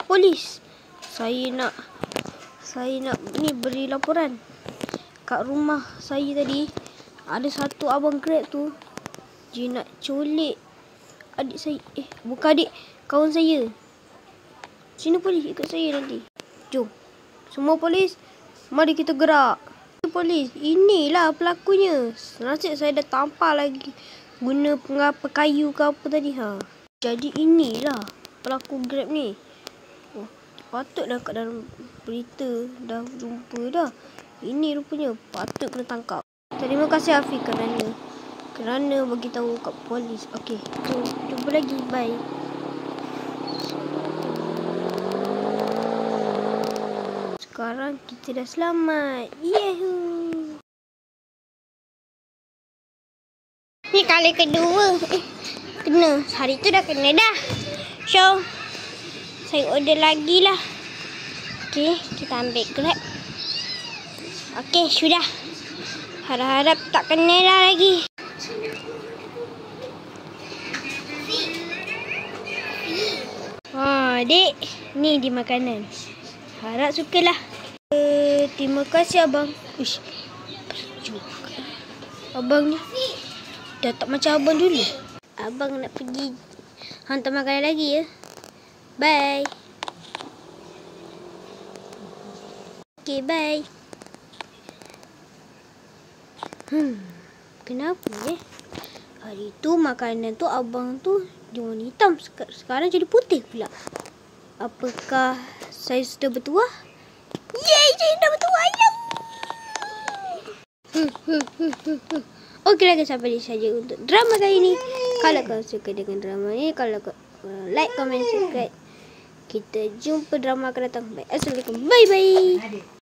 Polis. Saya nak ni beri laporan. Kat rumah saya tadi ada satu abang Grab tu, dia nak culik adik saya. Bukan adik, kawan saya. Sini polis, ikut saya nanti. Jom. Semua polis, mari kita gerak. Polis, inilah pelakunya. Nasib saya dah tampar lagi guna pengapa kayu ke apa tadi. Jadi inilah pelaku Grab ni. Patutlah kat dalam berita dah jumpa dah. Ini rupanya patut kena tangkap. Terima kasih Afiq kerana bagi tahu kat polis. Okey, jumpa lagi. Bye. Sekarang kita dah selamat. Yahoo. Ni kali kedua. Kena. Hari tu dah kena dah. So, saya order lagi lah. Okey, kita ambil Grab. Okey, sudah. Harap-harap tak kena dah lagi. Dek, ni di makanan. Harap sukalah. Terima kasih abang. Uish. Abang ni dah tak macam abang dulu. Abang nak pergi hantar makanan lagi ya. Bye. Okay, bye. Kenapa ya? Hari tu makanan tu abang tu dia warna hitam, sekarang jadi putih pula. Apakah saya sudah bertuah? Yeay, saya sudah bertuah. Okeylah guys, sampai di saja untuk drama kali ini. Kalau kau suka dengan drama ni, kalau kau like, comment, subscribe. Kita jumpa drama akan datang. Assalamualaikum. Bye bye.